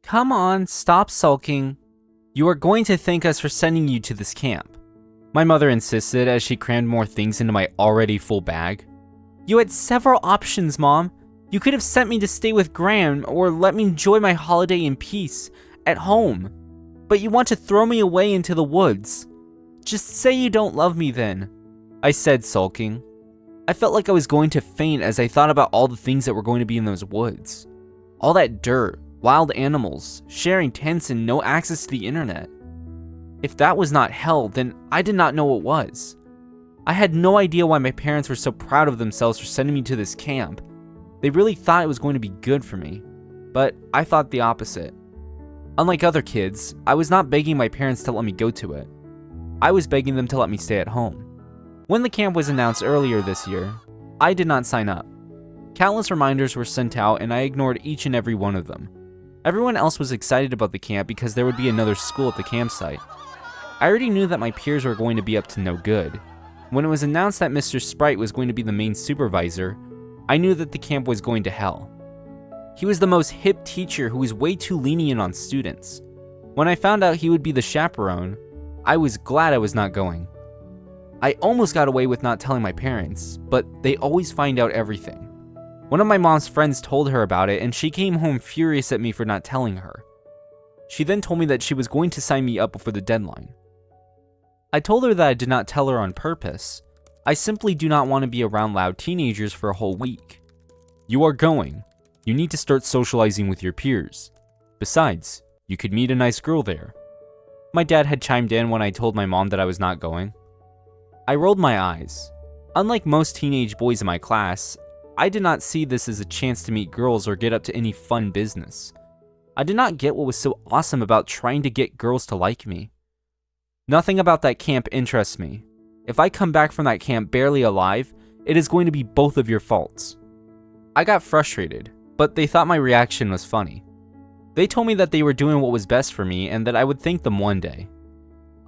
Come on, stop sulking. You are going to thank us for sending you to this camp. My mother insisted as she crammed more things into my already full bag. You had several options, Mom. You could have sent me to stay with Graham or let me enjoy my holiday in peace at home. But you want to throw me away into the woods. Just say you don't love me then, I said, sulking. I felt like I was going to faint as I thought about all the things that were going to be in those woods. All that dirt, wild animals, sharing tents, and no access to the internet. If that was not hell, then I did not know what was. I had no idea why my parents were so proud of themselves for sending me to this camp. They really thought it was going to be good for me, but I thought the opposite. Unlike other kids, I was not begging my parents to let me go to it. I was begging them to let me stay at home. When the camp was announced earlier this year, I did not sign up. Countless reminders were sent out and I ignored each and every one of them. Everyone else was excited about the camp because there would be another school at the campsite. I already knew that my peers were going to be up to no good. When it was announced that Mr. Sprite was going to be the main supervisor, I knew that the camp was going to hell. He was the most hip teacher who was way too lenient on students. When I found out he would be the chaperone, I was glad I was not going. I almost got away with not telling my parents, but they always find out everything. One of my mom's friends told her about it and she came home furious at me for not telling her. She then told me that she was going to sign me up before the deadline. I told her that I did not tell her on purpose. I simply do not want to be around loud teenagers for a whole week. You are going. You need to start socializing with your peers. Besides, you could meet a nice girl there. My dad had chimed in when I told my mom that I was not going. I rolled my eyes. Unlike most teenage boys in my class, I did not see this as a chance to meet girls or get up to any fun business. I did not get what was so awesome about trying to get girls to like me. Nothing about that camp interests me. If I come back from that camp barely alive, it is going to be both of your faults. I got frustrated, but they thought my reaction was funny. They told me that they were doing what was best for me and that I would thank them one day.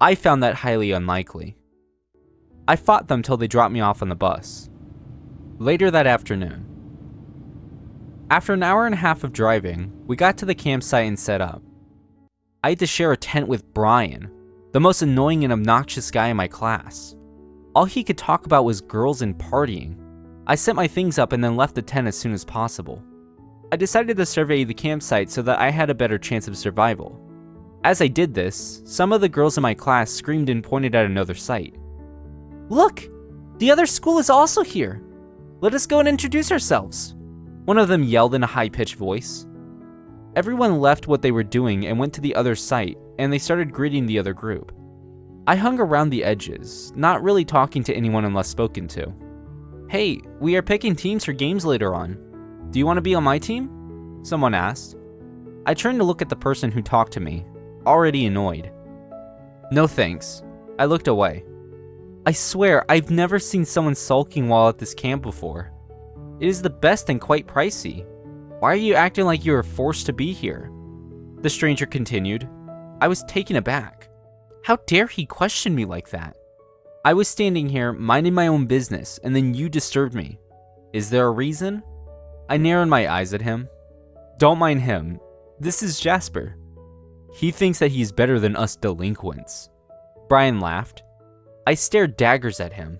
I found that highly unlikely. I fought them till they dropped me off on the bus. Later that afternoon. After an hour and a half of driving, we got to the campsite and set up. I had to share a tent with Brian, the most annoying and obnoxious guy in my class. All he could talk about was girls and partying. I set my things up and then left the tent as soon as possible. I decided to survey the campsite so that I had a better chance of survival. As I did this, some of the girls in my class screamed and pointed at another site. Look! The other school is also here! Let us go and introduce ourselves! One of them yelled in a high-pitched voice. Everyone left what they were doing and went to the other site, and they started greeting the other group. I hung around the edges, not really talking to anyone unless spoken to. Hey, we are picking teams for games later on. Do you want to be on my team? Someone asked. I turned to look at the person who talked to me, already annoyed. No thanks. I looked away. I swear, I've never seen someone sulking while at this camp before. It is the best and quite pricey. Why are you acting like you are forced to be here? The stranger continued. I was taken aback. How dare he question me like that? I was standing here, minding my own business, and then you disturbed me. Is there a reason? I narrowed my eyes at him. Don't mind him. This is Jasper. He thinks that he's better than us delinquents. Brian laughed. I stared daggers at him.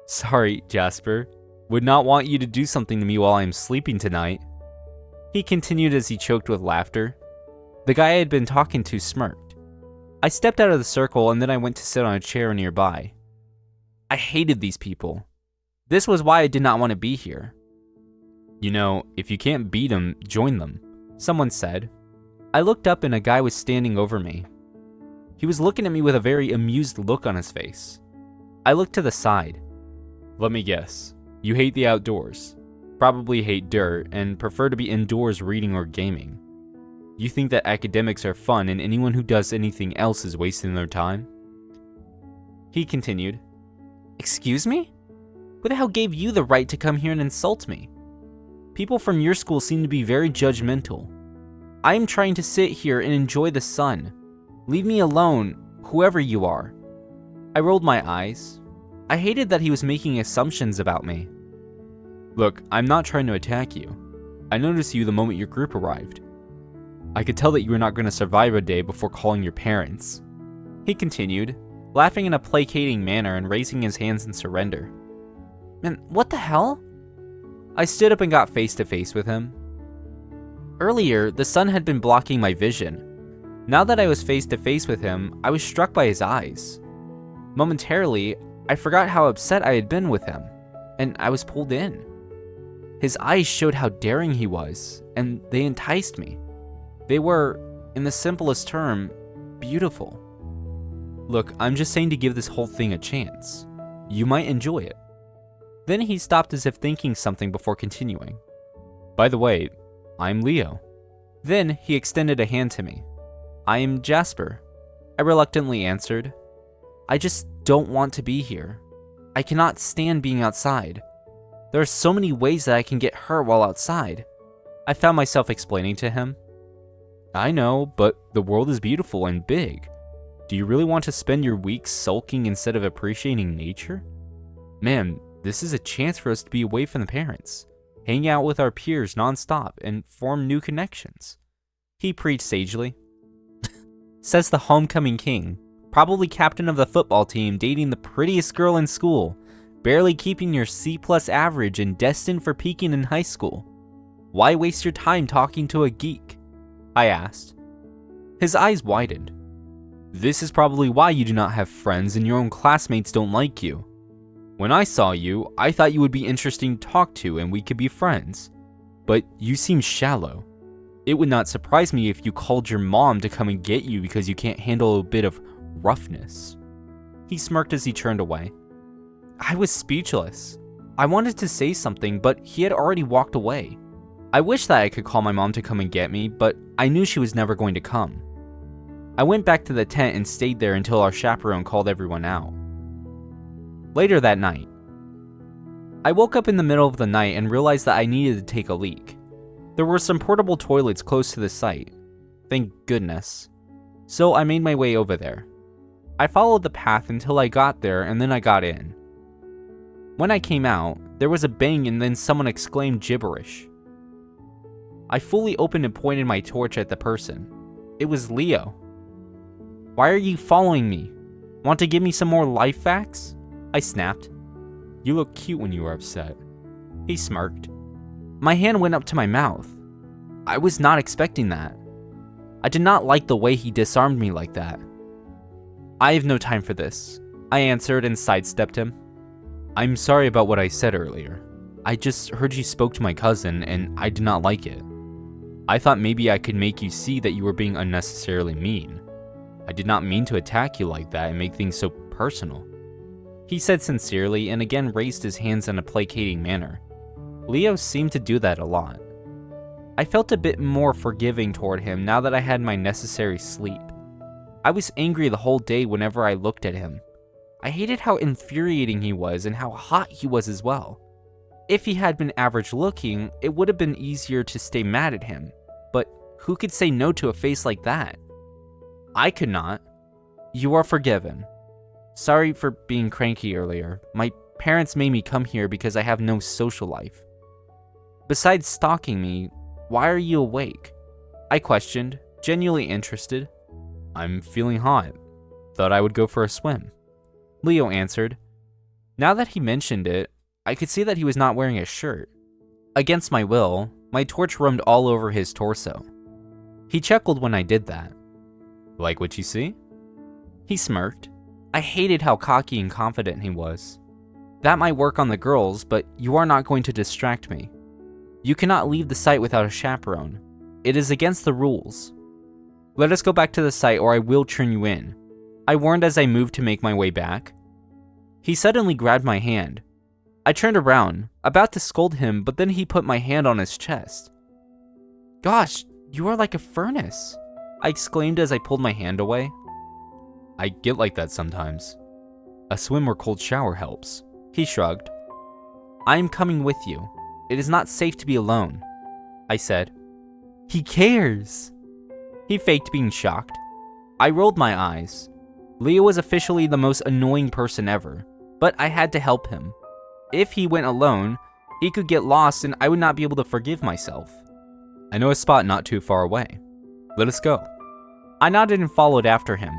Sorry, Jasper. Would not want you to do something to me while I'm sleeping tonight. He continued as he choked with laughter. The guy I had been talking to smirked. I stepped out of the circle and then I went to sit on a chair nearby. I hated these people. This was why I did not want to be here. You know, if you can't beat them, join them, someone said. I looked up and a guy was standing over me. He was looking at me with a very amused look on his face. I looked to the side. Let me guess. You hate the outdoors, probably hate dirt, and prefer to be indoors reading or gaming. You think that academics are fun and anyone who does anything else is wasting their time? He continued. Excuse me? Who the hell gave you the right to come here and insult me? People from your school seem to be very judgmental. I am trying to sit here and enjoy the sun. Leave me alone, whoever you are. I rolled my eyes. I hated that he was making assumptions about me. Look, I'm not trying to attack you. I noticed you the moment your group arrived. I could tell that you were not going to survive a day before calling your parents." He continued, laughing in a placating manner and raising his hands in surrender. "Man, what the hell?" I stood up and got face to face with him. Earlier, the sun had been blocking my vision. Now that I was face to face with him, I was struck by his eyes. Momentarily, I forgot how upset I had been with him, and I was pulled in. His eyes showed how daring he was, and they enticed me. They were, in the simplest term, beautiful. Look, I'm just saying to give this whole thing a chance. You might enjoy it. Then he stopped as if thinking something before continuing. By the way, I'm Leo. Then he extended a hand to me. I am Jasper. I reluctantly answered. I just don't want to be here. I cannot stand being outside. There are so many ways that I can get hurt while outside. I found myself explaining to him. I know, but the world is beautiful and big. Do you really want to spend your weeks sulking instead of appreciating nature? Man, this is a chance for us to be away from the parents, hang out with our peers nonstop, and form new connections. He preached sagely. Says the homecoming king, probably captain of the football team, dating the prettiest girl in school, barely keeping your C+ average and destined for peaking in high school. Why waste your time talking to a geek? I asked. His eyes widened. This is probably why you do not have friends and your own classmates don't like you. When I saw you, I thought you would be interesting to talk to and we could be friends. But you seem shallow. It would not surprise me if you called your mom to come and get you because you can't handle a bit of roughness. He smirked as he turned away. I was speechless. I wanted to say something, but he had already walked away. I wish that I could call my mom to come and get me, but I knew she was never going to come. I went back to the tent and stayed there until our chaperone called everyone out. Later that night, I woke up in the middle of the night and realized that I needed to take a leak. There were some portable toilets close to the site. Thank goodness. So I made my way over there. I followed the path until I got there and then I got in. When I came out, there was a bang and then someone exclaimed gibberish. I fully opened and pointed my torch at the person. It was Leo. Why are you following me? Want to give me some more life facts? I snapped. You look cute when you are upset. He smirked. My hand went up to my mouth. I was not expecting that. I did not like the way he disarmed me like that. I have no time for this, I answered and sidestepped him. I'm sorry about what I said earlier. I just heard you spoke to my cousin and I did not like it. I thought maybe I could make you see that you were being unnecessarily mean. I did not mean to attack you like that and make things so personal. He said sincerely and again raised his hands in a placating manner. Leo seemed to do that a lot. I felt a bit more forgiving toward him now that I had my necessary sleep. I was angry the whole day whenever I looked at him. I hated how infuriating he was and how hot he was as well. If he had been average looking, it would have been easier to stay mad at him, but who could say no to a face like that? I could not. You are forgiven. Sorry for being cranky earlier. My parents made me come here because I have no social life. Besides stalking me, why are you awake? I questioned, genuinely interested. I'm feeling hot. Thought I would go for a swim. Leo answered. Now that he mentioned it, I could see that he was not wearing a shirt. Against my will, my torch roamed all over his torso. He chuckled when I did that. Like what you see? He smirked. I hated how cocky and confident he was. That might work on the girls, but you are not going to distract me. You cannot leave the site without a chaperone. It is against the rules. Let us go back to the site or I will turn you in, I warned as I moved to make my way back. He suddenly grabbed my hand. I turned around, about to scold him, but then he put my hand on his chest. Gosh, you are like a furnace, I exclaimed as I pulled my hand away. I get like that sometimes. A swim or cold shower helps. He shrugged. I am coming with you. It is not safe to be alone, I said. He cares. He faked being shocked. I rolled my eyes. Leo was officially the most annoying person ever, but I had to help him. If he went alone, he could get lost and I would not be able to forgive myself. I know a spot not too far away. Let us go. I nodded and followed after him.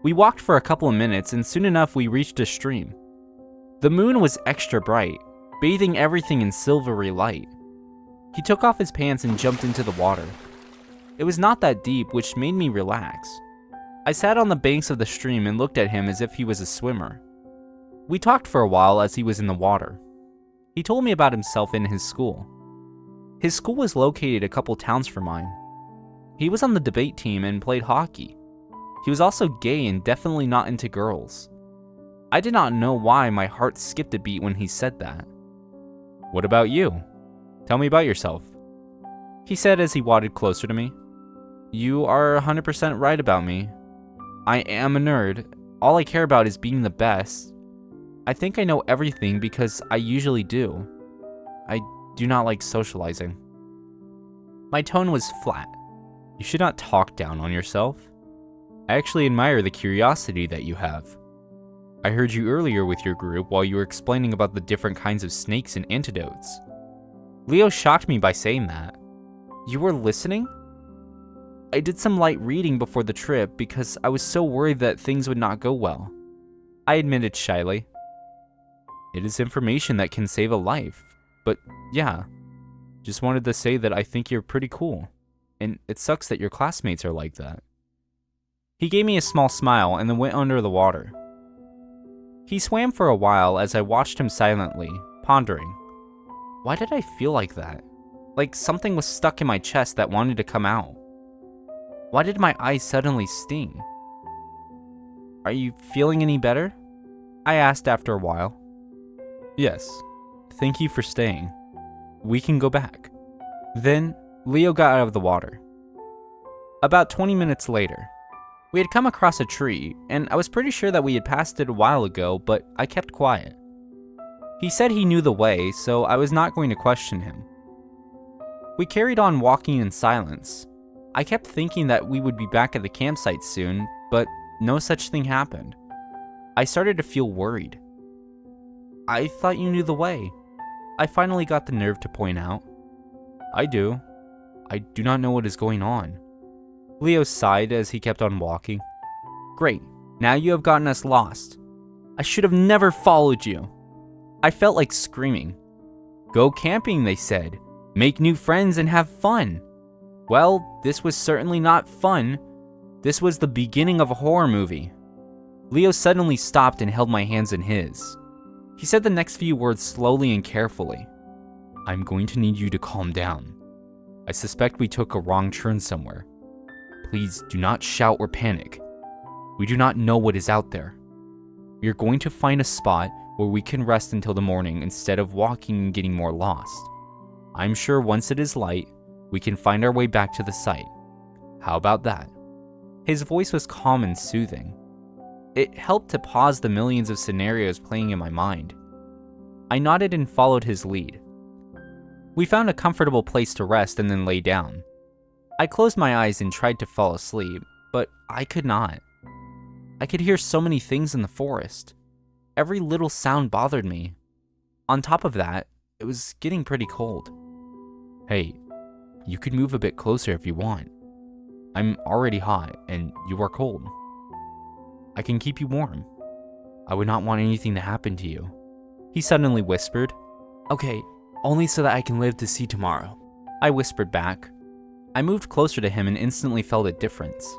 We walked for a couple of minutes, and soon enough we reached a stream. The moon was extra bright, bathing everything in silvery light. He took off his pants and jumped into the water. It was not that deep, which made me relax. I sat on the banks of the stream and looked at him as if he was a swimmer. We talked for a while as he was in the water. He told me about himself and his school. His school was located a couple towns from mine. He was on the debate team and played hockey. He was also gay and definitely not into girls. I did not know why my heart skipped a beat when he said that. What about you? Tell me about yourself. He said as he wadded closer to me. You are 100% right about me. I am a nerd. All I care about is being the best. I think I know everything because I usually do. I do not like socializing. My tone was flat. You should not talk down on yourself. I actually admire the curiosity that you have. I heard you earlier with your group while you were explaining about the different kinds of snakes and antidotes. Leo shocked me by saying that. You were listening? I did some light reading before the trip because I was so worried that things would not go well. I admitted shyly. It is information that can save a life, but yeah, just wanted to say that I think you're pretty cool, and it sucks that your classmates are like that. He gave me a small smile and then went under the water. He swam for a while as I watched him silently, pondering. Why did I feel like that? Like something was stuck in my chest that wanted to come out. Why did my eyes suddenly sting? Are you feeling any better? I asked after a while. Yes. Thank you for staying. We can go back. Then, Leo got out of the water. About 20 minutes later, we had come across a tree, and I was pretty sure that we had passed it a while ago, but I kept quiet. He said he knew the way, so I was not going to question him. We carried on walking in silence. I kept thinking that we would be back at the campsite soon, but no such thing happened. I started to feel worried. I thought you knew the way. I finally got the nerve to point out. I do. I do not know what is going on. Leo sighed as he kept on walking. Great, now you have gotten us lost. I should have never followed you. I felt like screaming. Go camping, they said. Make new friends and have fun. Well, this was certainly not fun. This was the beginning of a horror movie. Leo suddenly stopped and held my hands in his. He said the next few words slowly and carefully. I'm going to need you to calm down. I suspect we took a wrong turn somewhere. Please do not shout or panic. We do not know what is out there. We are going to find a spot where we can rest until the morning instead of walking and getting more lost. I'm sure once it is light, we can find our way back to the site. How about that? His voice was calm and soothing. It helped to pause the millions of scenarios playing in my mind. I nodded and followed his lead. We found a comfortable place to rest and then lay down. I closed my eyes and tried to fall asleep, but I could not. I could hear so many things in the forest. Every little sound bothered me. On top of that, it was getting pretty cold. Hey, you could move a bit closer if you want. I'm already hot, and you are cold. I can keep you warm. I would not want anything to happen to you. He suddenly whispered. Okay, only so that I can live to see tomorrow. I whispered back. I moved closer to him and instantly felt a difference.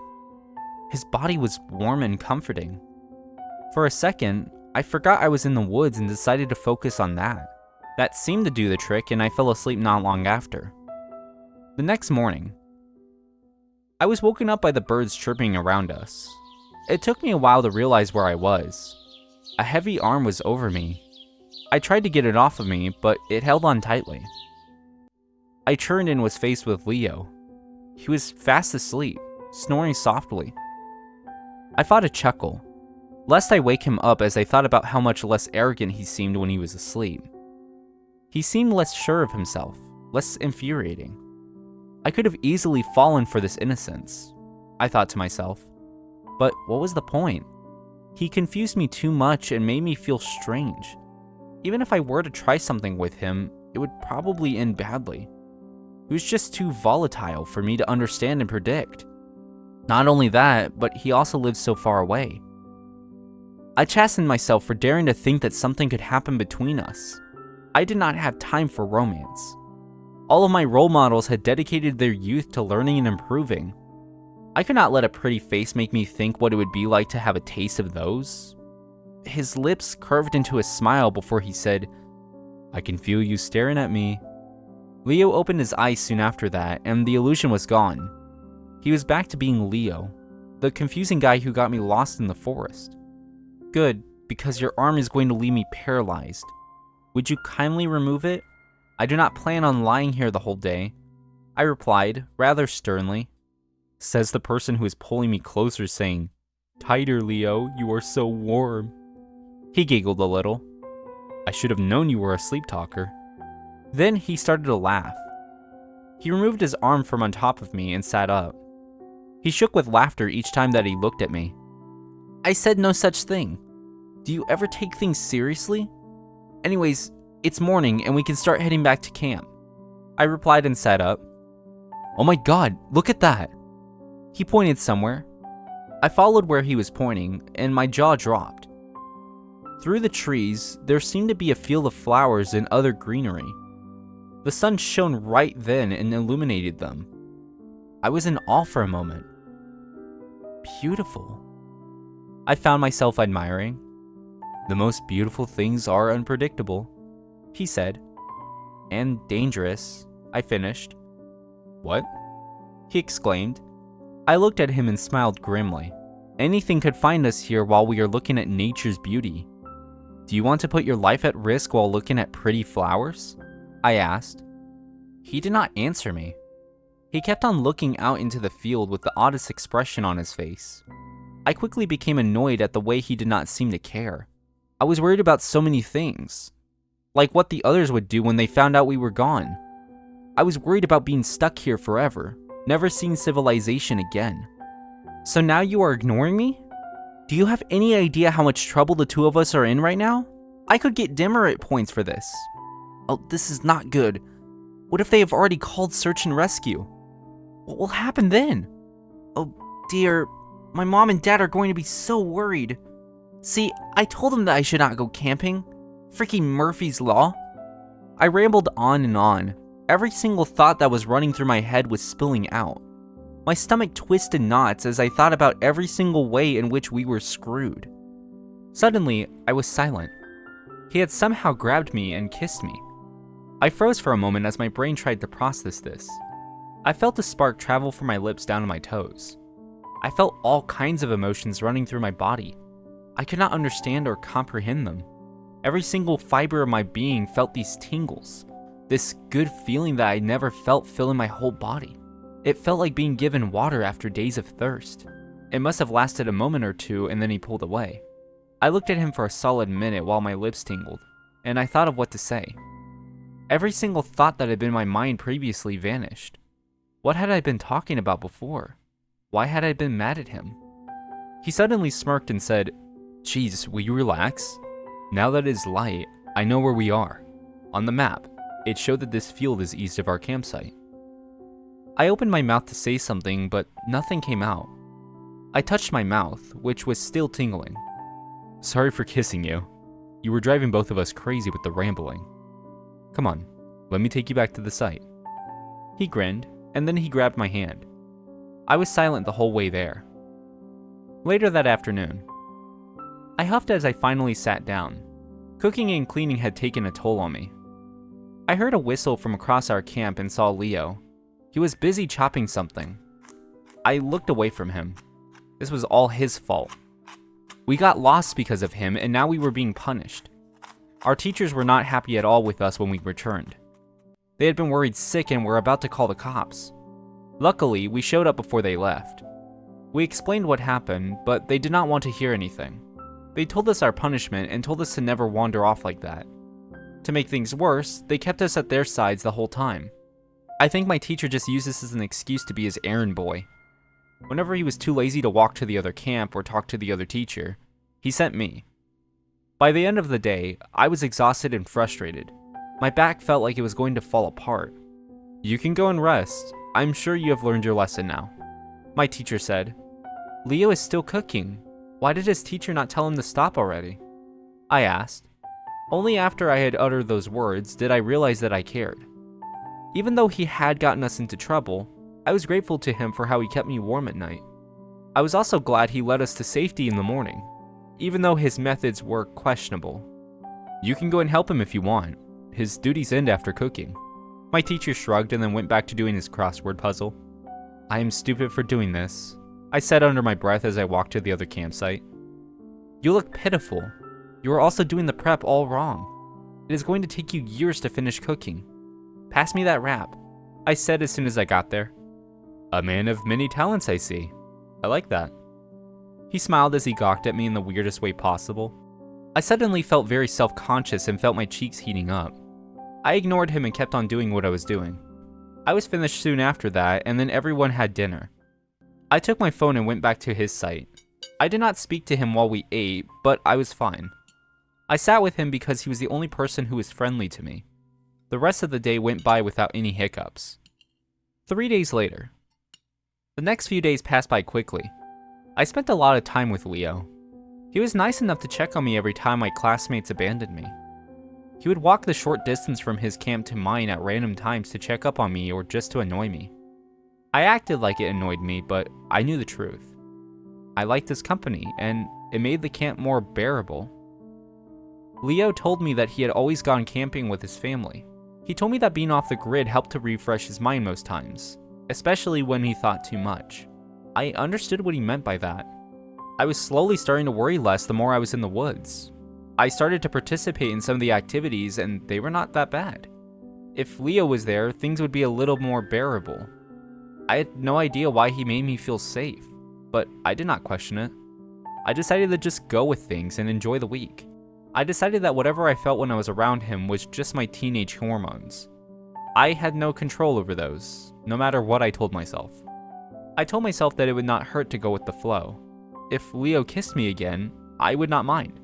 His body was warm and comforting. For a second, I forgot I was in the woods and decided to focus on that. That seemed to do the trick, and I fell asleep not long after. The next morning, I was woken up by the birds chirping around us. It took me a while to realize where I was. A heavy arm was over me. I tried to get it off of me, but it held on tightly. I turned and was faced with Leo. He was fast asleep, snoring softly. I fought a chuckle, lest I wake him up as I thought about how much less arrogant he seemed when he was asleep. He seemed less sure of himself, less infuriating. I could have easily fallen for this innocence, I thought to myself. But what was the point? He confused me too much and made me feel strange. Even if I were to try something with him, it would probably end badly. He was just too volatile for me to understand and predict. Not only that, but he also lived so far away. I chastened myself for daring to think that something could happen between us. I did not have time for romance. All of my role models had dedicated their youth to learning and improving. I could not let a pretty face make me think what it would be like to have a taste of those. His lips curved into a smile before he said, "I can feel you staring at me." Leo opened his eyes soon after that, and the illusion was gone. He was back to being Leo, the confusing guy who got me lost in the forest. "Good, because your arm is going to leave me paralyzed. Would you kindly remove it? I do not plan on lying here the whole day," I replied, rather sternly. Says the person who is pulling me closer, saying, "Tighter, Leo, you are so warm." He giggled a little. "I should have known you were a sleep talker." Then he started to laugh. He removed his arm from on top of me and sat up. He shook with laughter each time that he looked at me. I said no such thing. Do you ever take things seriously? Anyways, it's morning and we can start heading back to camp, I replied and sat up. Oh my god, look at that. He pointed somewhere. I followed where he was pointing, and my jaw dropped. Through the trees, there seemed to be a field of flowers and other greenery. The sun shone right then and illuminated them. I was in awe for a moment. Beautiful, I found myself admiring. The most beautiful things are unpredictable, he said. And dangerous, I finished. What? He exclaimed. I looked at him and smiled grimly. Anything could find us here while we are looking at nature's beauty. Do you want to put your life at risk while looking at pretty flowers? I asked. He did not answer me. He kept on looking out into the field with the oddest expression on his face. I quickly became annoyed at the way he did not seem to care. I was worried about so many things. Like what the others would do when they found out we were gone. I was worried about being stuck here forever, never seeing civilization again. So now you are ignoring me? Do you have any idea how much trouble the two of us are in right now? I could get demerit points for this. Oh, this is not good. What if they have already called search and rescue? What will happen then? Oh dear, my mom and dad are going to be so worried. See, I told them that I should not go camping. Freaking Murphy's Law. I rambled on and on. Every single thought that was running through my head was spilling out. My stomach twisted knots as I thought about every single way in which we were screwed. Suddenly, I was silent. He had somehow grabbed me and kissed me. I froze for a moment as my brain tried to process this. I felt a spark travel from my lips down to my toes. I felt all kinds of emotions running through my body. I could not understand or comprehend them. Every single fiber of my being felt these tingles, this good feeling that I never felt filling my whole body. It felt like being given water after days of thirst. It must have lasted a moment or two and then he pulled away. I looked at him for a solid minute while my lips tingled, and I thought of what to say. Every single thought that had been in my mind previously vanished. What had I been talking about before? Why had I been mad at him? He suddenly smirked and said, "Geez, will you relax? Now that it is light, I know where we are. On the map, it showed that this field is east of our campsite." I opened my mouth to say something, but nothing came out. I touched my mouth, which was still tingling. "Sorry for kissing you. You were driving both of us crazy with the rambling. Come on, let me take you back to the site." He grinned, and then he grabbed my hand. I was silent the whole way there. Later that afternoon, I huffed as I finally sat down. Cooking and cleaning had taken a toll on me. I heard a whistle from across our camp and saw Leo. He was busy chopping something. I looked away from him. This was all his fault. We got lost because of him, and now we were being punished. Our teachers were not happy at all with us when we returned. They had been worried sick and were about to call the cops. Luckily, we showed up before they left. We explained what happened, but they did not want to hear anything. They told us our punishment and told us to never wander off like that. To make things worse, they kept us at their sides the whole time. I think my teacher just used this as an excuse to be his errand boy. Whenever he was too lazy to walk to the other camp or talk to the other teacher, he sent me. By the end of the day, I was exhausted and frustrated. My back felt like it was going to fall apart. You can go and rest. I'm sure you have learned your lesson now. My teacher said. Leo is still cooking. Why did his teacher not tell him to stop already? I asked. Only after I had uttered those words did I realize that I cared. Even though he had gotten us into trouble, I was grateful to him for how he kept me warm at night. I was also glad he led us to safety in the morning, even though his methods were questionable. You can go and help him if you want. His duties end after cooking. My teacher shrugged and then went back to doing his crossword puzzle. I am stupid for doing this, I said under my breath as I walked to the other campsite. You look pitiful. You are also doing the prep all wrong. It is going to take you years to finish cooking. Pass me that wrap, I said as soon as I got there. A man of many talents, I see. I like that. He smiled as he gawked at me in the weirdest way possible. I suddenly felt very self-conscious and felt my cheeks heating up. I ignored him and kept on doing what I was doing. I was finished soon after that, and then everyone had dinner. I took my phone and went back to his site. I did not speak to him while we ate, but I was fine. I sat with him because he was the only person who was friendly to me. The rest of the day went by without any hiccups. 3 days later. The next few days passed by quickly. I spent a lot of time with Leo. He was nice enough to check on me every time my classmates abandoned me. He would walk the short distance from his camp to mine at random times to check up on me or just to annoy me. I acted like it annoyed me, but I knew the truth. I liked his company, and it made the camp more bearable. Leo told me that he had always gone camping with his family. He told me that being off the grid helped to refresh his mind most times, especially when he thought too much. I understood what he meant by that. I was slowly starting to worry less the more I was in the woods. I started to participate in some of the activities, and they were not that bad. If Leo was there, things would be a little more bearable. I had no idea why he made me feel safe, but I did not question it. I decided to just go with things and enjoy the week. I decided that whatever I felt when I was around him was just my teenage hormones. I had no control over those, no matter what I told myself. I told myself that it would not hurt to go with the flow. If Leo kissed me again, I would not mind.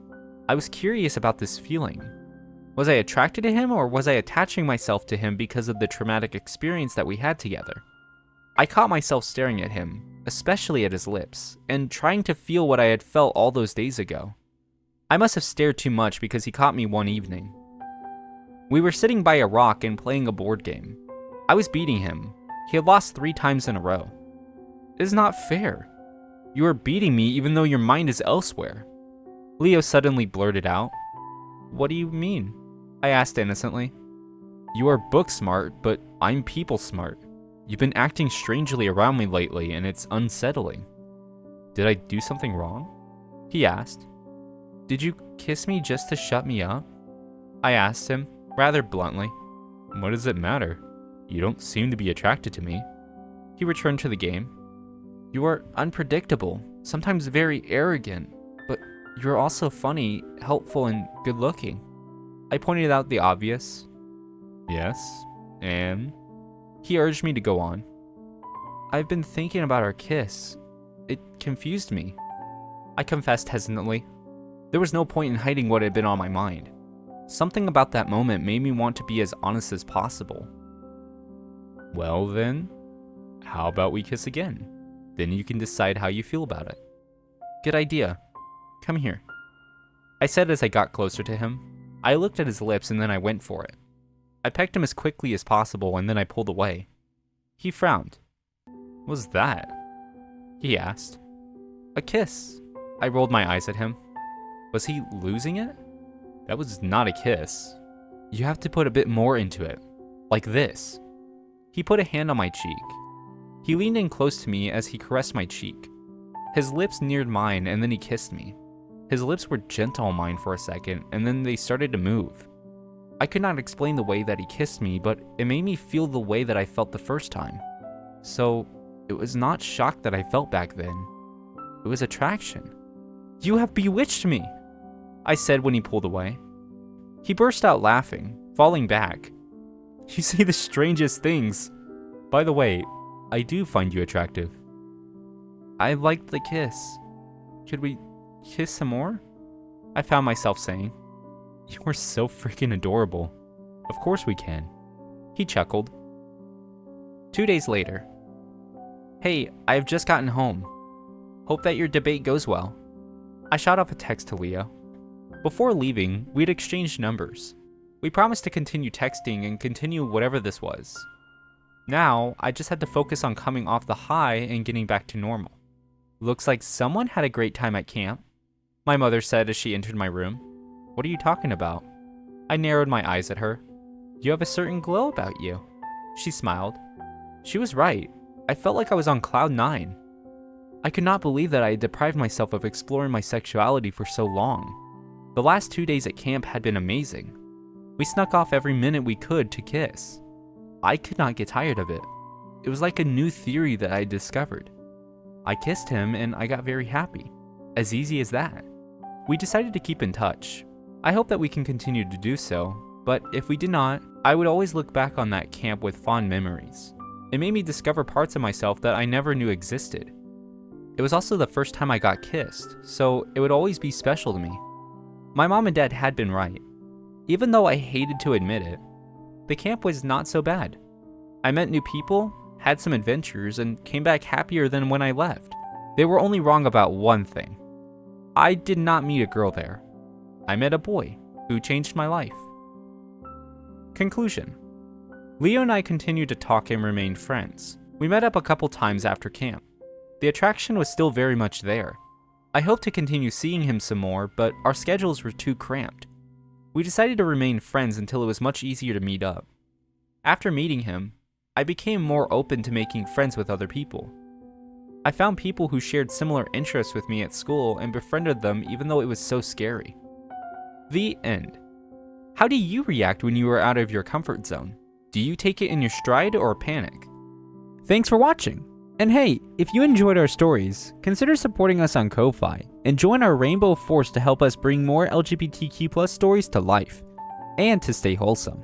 I was curious about this feeling. Was I attracted to him, or was I attaching myself to him because of the traumatic experience that we had together? I caught myself staring at him, especially at his lips, and trying to feel what I had felt all those days ago. I must have stared too much because he caught me one evening. We were sitting by a rock and playing a board game. I was beating him. He had lost 3 times in a row. It is not fair. You are beating me even though your mind is elsewhere. Leo suddenly blurted out. What do you mean? I asked innocently. You are book smart, but I'm people smart. You've been acting strangely around me lately, and it's unsettling. Did I do something wrong? He asked. Did you kiss me just to shut me up? I asked him, rather bluntly. What does it matter? You don't seem to be attracted to me. He returned to the game. You are unpredictable, sometimes very arrogant, but you're also funny, helpful, and good-looking. I pointed out the obvious. Yes, and? He urged me to go on. I've been thinking about our kiss. It confused me. I confessed hesitantly. There was no point in hiding what had been on my mind. Something about that moment made me want to be as honest as possible. Well then, how about we kiss again? Then you can decide how you feel about it. Good idea. Come here. I said as I got closer to him. I looked at his lips and then I went for it. I pecked him as quickly as possible and then I pulled away. He frowned. What was that? He asked. A kiss. I rolled my eyes at him. Was he losing it? That was not a kiss. You have to put a bit more into it. Like this. He put a hand on my cheek. He leaned in close to me as he caressed my cheek. His lips neared mine and then he kissed me. His lips were gentle on mine for a second and then they started to move. I could not explain the way that he kissed me, but it made me feel the way that I felt the first time. So, it was not shock that I felt back then. It was attraction. You have bewitched me, I said when he pulled away. He burst out laughing, falling back. You say the strangest things. By the way, I do find you attractive. I liked the kiss. Could we kiss some more? I found myself saying. You are so freaking adorable. Of course we can. He chuckled. 2 days later. Hey, I have just gotten home. Hope that your debate goes well. I shot off a text to Leo. Before leaving, we'd exchanged numbers. We promised to continue texting and continue whatever this was. Now, I just had to focus on coming off the high and getting back to normal. Looks like someone had a great time at camp, my mother said as she entered my room. What are you talking about? I narrowed my eyes at her. You have a certain glow about you. She smiled. She was right. I felt like I was on cloud 9. I could not believe that I had deprived myself of exploring my sexuality for so long. The last 2 days at camp had been amazing. We snuck off every minute we could to kiss. I could not get tired of it. It was like a new theory that I had discovered. I kissed him and I got very happy. As easy as that. We decided to keep in touch. I hope that we can continue to do so, but if we did not, I would always look back on that camp with fond memories. It made me discover parts of myself that I never knew existed. It was also the first time I got kissed, so it would always be special to me. My mom and dad had been right. Even though I hated to admit it, the camp was not so bad. I met new people, had some adventures, and came back happier than when I left. They were only wrong about one thing. I did not meet a girl there. I met a boy who changed my life. Conclusion. Leo and I continued to talk and remained friends. We met up a couple times after camp. The attraction was still very much there. I hoped to continue seeing him some more, but our schedules were too cramped. We decided to remain friends until it was much easier to meet up. After meeting him, I became more open to making friends with other people. I found people who shared similar interests with me at school and befriended them even though it was so scary. The end. How do you react when you are out of your comfort zone? Do you take it in your stride or panic? Thanks for watching. And hey, if you enjoyed our stories, consider supporting us on Ko-Fi and join our Rainbow Force to help us bring more LGBTQ+ stories to life and to stay wholesome.